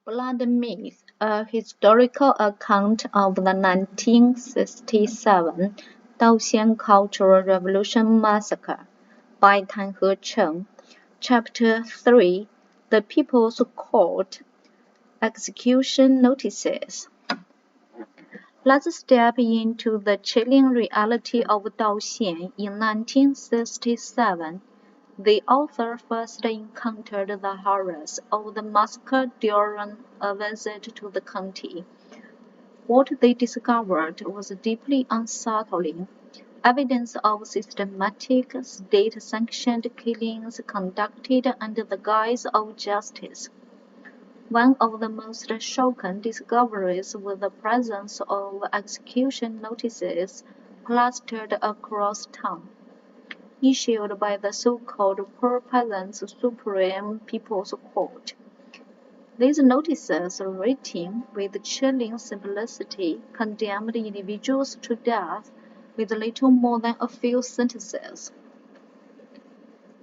Blood Myth: A Historical Account of the 1967 Daoxian Cultural Revolution Massacre by Tanhe Chen. Chapter 3: The People's Court. Execution Notices. Let's step into the chilling reality of Daoxian in 1967. The author first encountered the horrors of the massacre during a visit to the county. What they discovered was deeply unsettling: evidence of systematic, state-sanctioned killings conducted under the guise of justice. One of the most shocking discoveries was the presence of execution notices plastered across town, issued by the so-called Poor Peasants' Supreme People's Court. These notices, written with chilling simplicity, condemned individuals to death with little more than a few sentences.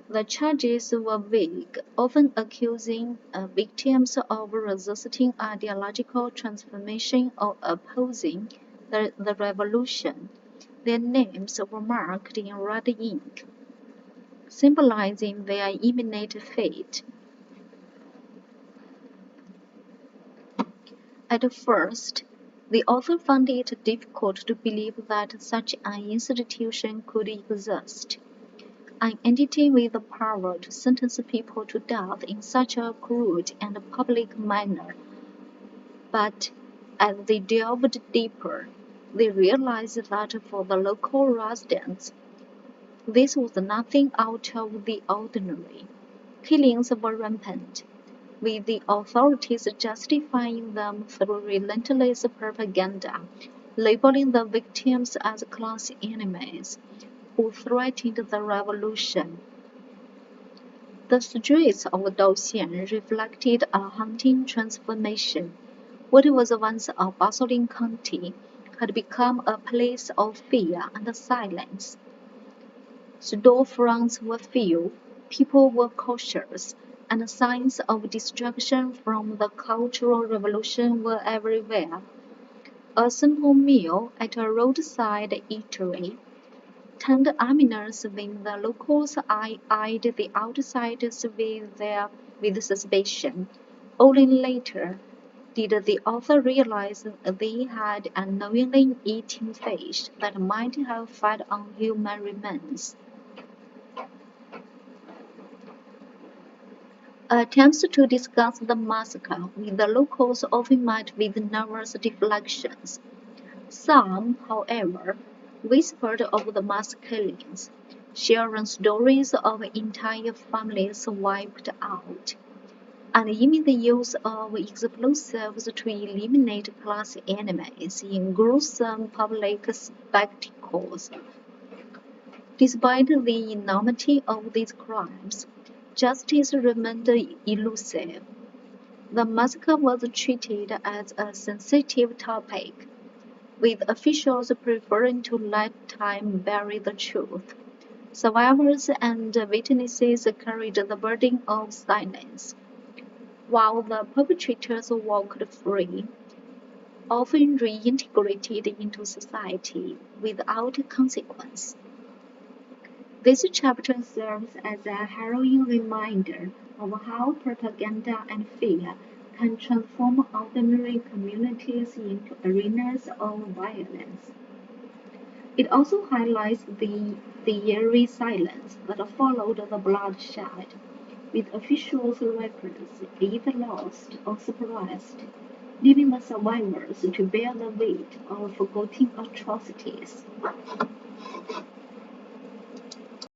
The charges were vague, often accusing victims of resisting ideological transformation or opposing the revolution. Their names were marked in red ink, symbolizing their imminent fate. At first, the author found it difficult to believe that such an institution could exist. An entity with the power to sentence people to death in such a crude and public manner. But as they delved deeper, they realized that for the local residents, this was nothing out of the ordinary. Killings were rampant, with the authorities justifying them through relentless propaganda, labeling the victims as class enemies who threatened the revolution. The streets of Daoxian reflected a haunting transformation. What was once a bustling county had become a place of fear and silence. Storefronts were few, people were cautious, and signs of destruction from the Cultural Revolution were everywhere. A simple meal at a roadside eatery turned ominous when the locals eyed the outsiders with suspicion. Only later did the author realize they had unknowingly eaten fish that might have fed on human remains. Attempts to discuss the massacre with the locals often met with nervous deflections. Some, however, whispered of the mass killings, sharing stories of entire families wiped out, and even the use of explosives to eliminate class enemies in gruesome public spectacles. Despite the enormity of these crimes, justice remained elusive. The massacre was treated as a sensitive topic, with officials preferring to let time bury the truth. Survivors and witnesses carried the burden of silence, while the perpetrators walked free, often reintegrated into society without consequence. This chapter serves as a harrowing reminder of how propaganda and fear can transform ordinary communities into arenas of violence. It also highlights the eerie silence that followed the bloodshed, with officials' records either lost or suppressed, leaving the survivors to bear the weight of forgotten atrocities.